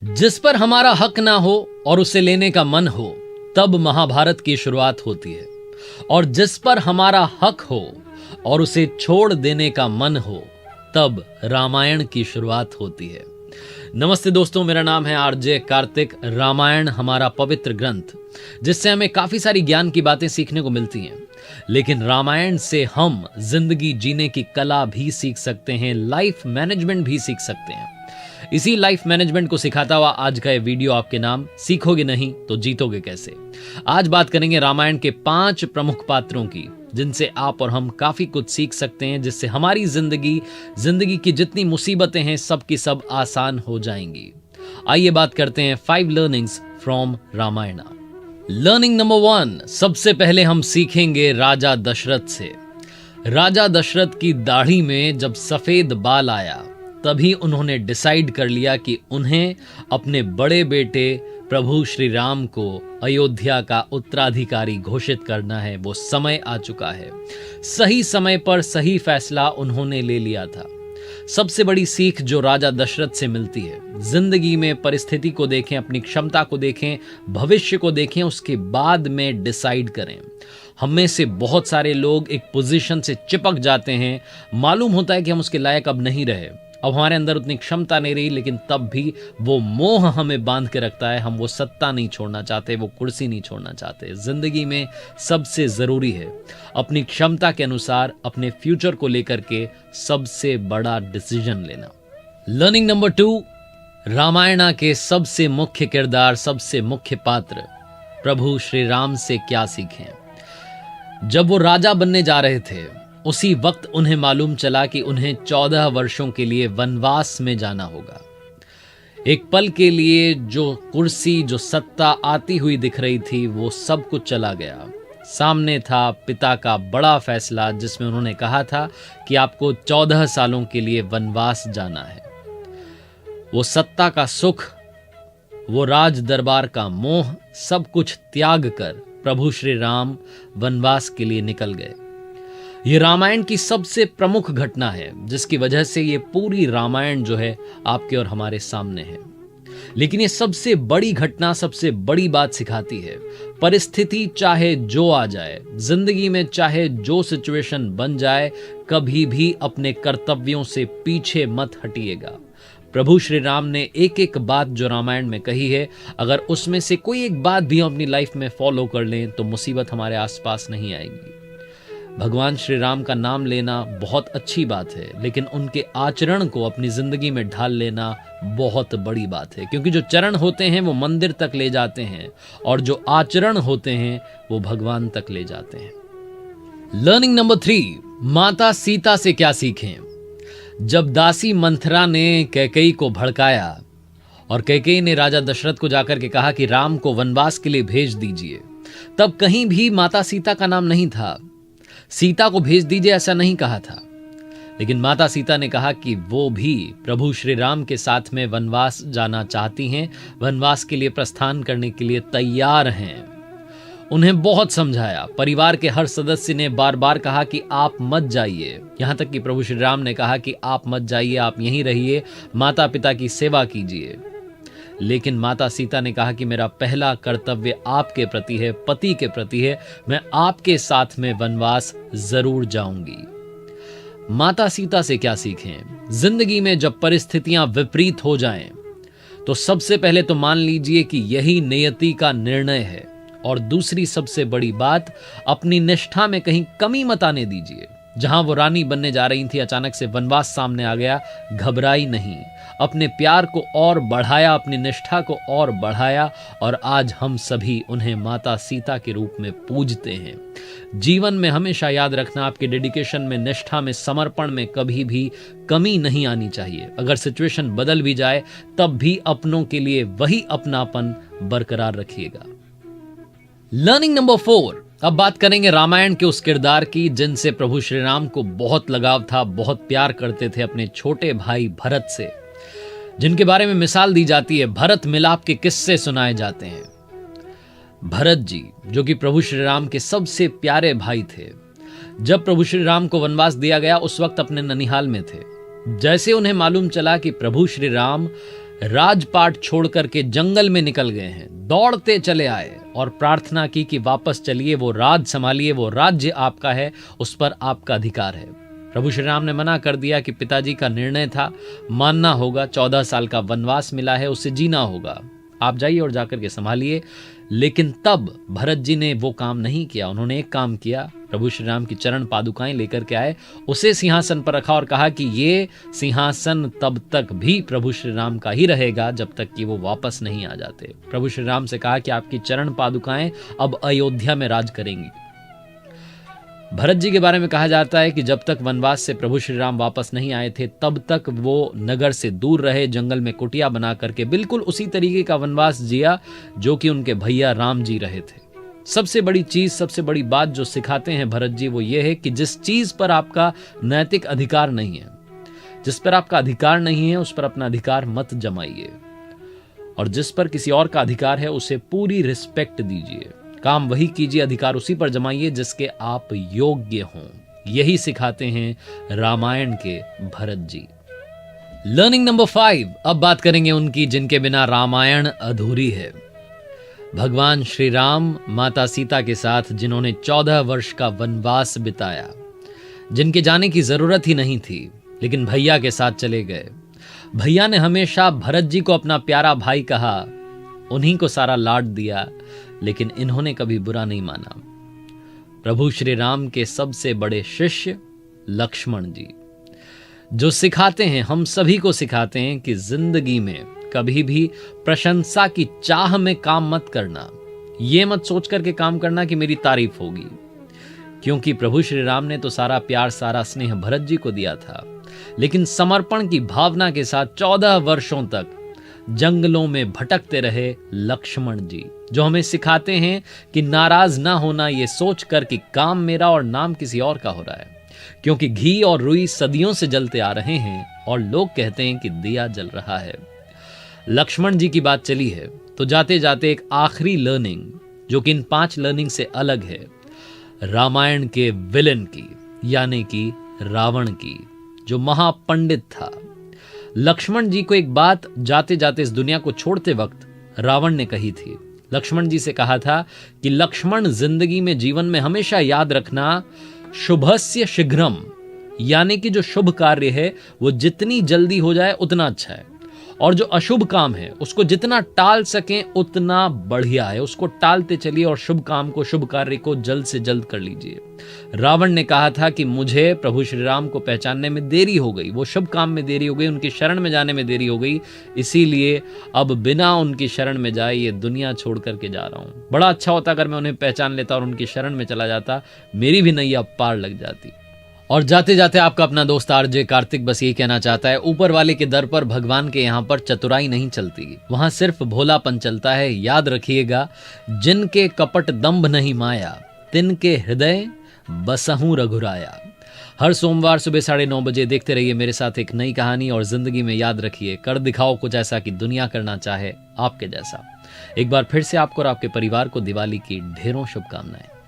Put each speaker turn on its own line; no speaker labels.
जिस पर हमारा हक ना हो और उसे लेने का मन हो, तब महाभारत की शुरुआत होती है। और जिस पर हमारा हक हो और उसे छोड़ देने का मन हो, तब रामायण की शुरुआत होती है। नमस्ते दोस्तों, मेरा नाम है आरजे कार्तिक। रामायण हमारा पवित्र ग्रंथ, जिससे हमें काफी सारी ज्ञान की बातें सीखने को मिलती हैं। लेकिन रामायण से हम जिंदगी जीने की कला भी सीख सकते हैं, लाइफ मैनेजमेंट भी सीख सकते हैं। इसी लाइफ मैनेजमेंट को सिखाता हुआ आज का ये वीडियो आपके नाम। सीखोगे नहीं तो जीतोगे कैसे। आज बात करेंगे रामायण के 5 प्रमुख पात्रों की, जिनसे आप और हम काफी कुछ सीख सकते हैं, जिससे हमारी जिंदगी की जितनी मुसीबतें हैं सब की सब आसान हो जाएंगी। आइए बात करते हैं 5 learnings from Ramayana. Learning number 1, सबसे पहले हम सीखेंगे राजा दशरथ से। राजा दशरथ की दाढ़ी में जब सफेद बाल आया, तभी उन्होंने डिसाइड कर लिया कि उन्हें अपने बड़े बेटे प्रभु श्री राम को अयोध्या का उत्तराधिकारी घोषित करना है। वो समय आ चुका है। सही समय पर सही फैसला उन्होंने ले लिया था। सबसे बड़ी सीख जो राजा दशरथ से मिलती है, जिंदगी में परिस्थिति को देखें, अपनी क्षमता को देखें, भविष्य को देखें, उसके बाद में डिसाइड करें। हम में से बहुत सारे लोग एक पोजीशन से चिपक जाते हैं, मालूम होता है कि हम उसके लायक अब नहीं रहे, अब हमारे अंदर उतनी क्षमता नहीं रही, लेकिन तब भी वो मोह हमें बांध के रखता है। हम वो सत्ता नहीं छोड़ना चाहते, वो कुर्सी नहीं छोड़ना चाहते। जिंदगी में सबसे जरूरी है अपनी क्षमता के अनुसार अपने फ्यूचर को लेकर के सबसे बड़ा डिसीजन लेना। लर्निंग नंबर 2, रामायण के सबसे मुख्य किरदार, सबसे मुख्य पात्र प्रभु श्री राम से क्या सीखें। जब वो राजा बनने जा रहे थे, उसी वक्त उन्हें मालूम चला कि उन्हें 14 वर्षों के लिए वनवास में जाना होगा। एक पल के लिए जो कुर्सी, जो सत्ता आती हुई दिख रही थी, वो सब कुछ चला गया। सामने था पिता का बड़ा फैसला, जिसमें उन्होंने कहा था कि आपको 14 सालों के लिए वनवास जाना है। वो सत्ता का सुख, वो राज दरबार का मोह, सब कुछ त्याग कर प्रभु श्री राम वनवास के लिए निकल गए। ये रामायण की सबसे प्रमुख घटना है, जिसकी वजह से ये पूरी रामायण जो है आपके और हमारे सामने है। लेकिन ये सबसे बड़ी घटना, सबसे बड़ी बात सिखाती है, परिस्थिति चाहे जो आ जाए, जिंदगी में चाहे जो सिचुएशन बन जाए, कभी भी अपने कर्तव्यों से पीछे मत हटिएगा। प्रभु श्री राम ने एक एक बात जो रामायण में कही है, अगर उसमें से कोई एक बात भी हम अपनी लाइफ में फॉलो कर लें तो मुसीबत हमारे आसपास नहीं आएगी। भगवान श्री राम का नाम लेना बहुत अच्छी बात है, लेकिन उनके आचरण को अपनी जिंदगी में ढाल लेना बहुत बड़ी बात है, क्योंकि जो चरण होते हैं वो मंदिर तक ले जाते हैं, और जो आचरण होते हैं वो भगवान तक ले जाते हैं। लर्निंग नंबर 3, माता सीता से क्या सीखें। जब दासी मंथरा ने कैकेयी को भड़काया और कैकेयी ने राजा दशरथ को जाकर के कहा कि राम को वनवास के लिए भेज दीजिए, तब कहीं भी माता सीता का नाम नहीं था। सीता को भेज दीजिए ऐसा नहीं कहा था, लेकिन माता सीता ने कहा कि वो भी प्रभु श्री राम के साथ में वनवास जाना चाहती हैं, वनवास के लिए प्रस्थान करने के लिए तैयार हैं। उन्हें बहुत समझाया। परिवार के हर सदस्य ने बार बार कहा कि आप मत जाइए, यहां तक कि प्रभु श्री राम ने कहा कि आप मत जाइए, आप यहीं रहिए, माता पिता की सेवा कीजिए। लेकिन माता सीता ने कहा कि मेरा पहला कर्तव्य आपके प्रति है, पति के प्रति है, मैं आपके साथ में वनवास जरूर जाऊंगी। माता सीता से क्या सीखें। जिंदगी में जब परिस्थितियां विपरीत हो जाएं, तो सबसे पहले तो मान लीजिए कि यही नियति का निर्णय है, और दूसरी सबसे बड़ी बात, अपनी निष्ठा में कहीं कमी मत आने दीजिए। जहां वो रानी बनने जा रही थी, अचानक से वनवास सामने आ गया, घबराई नहीं, अपने प्यार को और बढ़ाया, अपनी निष्ठा को और बढ़ाया, और आज हम सभी उन्हें माता सीता के रूप में पूजते हैं। जीवन में हमेशा याद रखना, आपके डेडिकेशन में, निष्ठा में, समर्पण में कभी भी कमी नहीं आनी चाहिए। अगर सिचुएशन बदल भी जाए, तब भी अपनों के लिए वही अपनापन बरकरार रखिएगा। लर्निंग नंबर 4, अब बात करेंगे रामायण के उस किरदार की जिनसे प्रभु श्री राम को बहुत लगाव था, बहुत प्यार करते थे, अपने छोटे भाई भरत से, जिनके बारे में मिसाल दी जाती है, भरत मिलाप के किस्से सुनाए जाते हैं। भरत जी, जो कि प्रभु श्री राम के सबसे प्यारे भाई थे, जब प्रभु श्री राम को वनवास दिया गया उस वक्त अपने ननिहाल में थे। जैसे उन्हें मालूम चला कि प्रभु श्री राम राजपाट छोड़कर के जंगल में निकल गए हैं, दौड़ते चले आए और प्रार्थना की कि वापस चलिए, वो राज संभालिए, वो राज्य आपका है, उस पर आपका अधिकार है। प्रभु श्री राम ने मना कर दिया कि पिताजी का निर्णय था, मानना होगा, 14 साल का वनवास मिला है, उसे जीना होगा, आप जाइए और जाकर के संभालिए। लेकिन तब भरत जी ने वो काम नहीं किया। उन्होंने एक काम किया, प्रभु श्री राम की चरण पादुकाएं लेकर के आए, उसे सिंहासन पर रखा और कहा कि ये सिंहासन तब तक भी प्रभु श्री राम का ही रहेगा जब तक कि वो वापस नहीं आ जाते। प्रभु श्री राम से कहा कि आपकी चरण पादुकाएं अब अयोध्या में राज करेंगी। भरत जी के बारे में कहा जाता है कि जब तक वनवास से प्रभु श्री राम वापस नहीं आए थे तब तक वो नगर से दूर रहे, जंगल में कुटिया बना करके बिल्कुल उसी तरीके का वनवास जिया जो कि उनके भैया राम जी रहे थे। सबसे बड़ी चीज, सबसे बड़ी बात जो सिखाते हैं भरत जी वो ये है कि जिस चीज पर आपका नैतिक अधिकार नहीं है, जिस पर आपका अधिकार नहीं है, उस पर अपना अधिकार मत जमाइए, और जिस पर किसी और का अधिकार है उसे पूरी रिस्पेक्ट दीजिए। काम वही कीजिए, अधिकार उसी पर जमाइए जिसके आप योग्य हों। यही सिखाते हैं रामायण के भरत जी। लर्निंग नंबर 5, अब बात करेंगे उनकी जिनके बिना रामायण अधूरी है। भगवान श्री राम माता सीता के साथ जिन्होंने 14 वर्ष का वनवास बिताया, जिनके जाने की जरूरत ही नहीं थी, लेकिन भैया के साथ चले गए। भैया ने हमेशा भरत जी को अपना प्यारा भाई कहा, उन्हीं को सारा लाड दिया, लेकिन इन्होंने कभी बुरा नहीं माना। प्रभु श्री राम के सबसे बड़े शिष्य लक्ष्मण जी, जो सिखाते हैं, हम सभी को सिखाते हैं कि जिंदगी में कभी भी प्रशंसा की चाह में काम मत करना। ये मत सोच करके काम करना कि मेरी तारीफ होगी, क्योंकि प्रभु श्री राम ने तो सारा प्यार, सारा स्नेह भरत जी को दिया था, लेकिन समर्पण की भावना के साथ 14 वर्षों तक जंगलों में भटकते रहे लक्ष्मण जी, जो हमें सिखाते हैं कि नाराज ना होना, ये सोचकर कि काम मेरा और नाम किसी और का हो रहा है, क्योंकि घी और रुई सदियों से जलते आ रहे हैं और लोग कहते हैं कि दिया जल रहा है। लक्ष्मण जी की बात चली है तो जाते जाते एक आखिरी लर्निंग, जो कि इन 5 लर्निंग से अलग है, रामायण के विलेन की, यानी कि रावण की, जो महापंडित था। लक्ष्मण जी को एक बात जाते जाते इस दुनिया को छोड़ते वक्त रावण ने कही थी। लक्ष्मण जी से कहा था कि लक्ष्मण, जिंदगी में, जीवन में हमेशा याद रखना, शुभस्य शीघ्रम, यानी कि जो शुभ कार्य है वो जितनी जल्दी हो जाए उतना अच्छा है, और जो अशुभ काम है उसको जितना टाल सकें उतना बढ़िया है, उसको टालते चलिए और शुभ काम को, शुभ कार्य को जल्द से जल्द कर लीजिए। रावण ने कहा था कि मुझे प्रभु श्री राम को पहचानने में देरी हो गई, वो शुभ काम में देरी हो गई, उनकी शरण में जाने में देरी हो गई, इसीलिए अब बिना उनकी शरण में जाए ये दुनिया छोड़ करके जा रहा हूं। बड़ा अच्छा होता अगर मैं उन्हें पहचान लेता और उनकी शरण में चला जाता, मेरी भी नैया पार लग जाती। और जाते जाते आपका अपना दोस्त आरजे कार्तिक बस यही कहना चाहता है, ऊपर वाले के दर पर, भगवान के यहाँ पर चतुराई नहीं चलती, वहां सिर्फ भोलापन चलता है। याद रखिएगा, जिनके कपट दंभ नहीं माया, तिनके हृदय बसहूं रघुराया। हर सोमवार सुबह 9:30 बजे देखते रहिए मेरे साथ एक नई कहानी, और जिंदगी में याद रखिए, कर दिखाओ कुछ ऐसा कि दुनिया करना चाहे आपके जैसा। एक बार फिर से आपको और आपके परिवार को दिवाली की ढेरों शुभकामनाएं।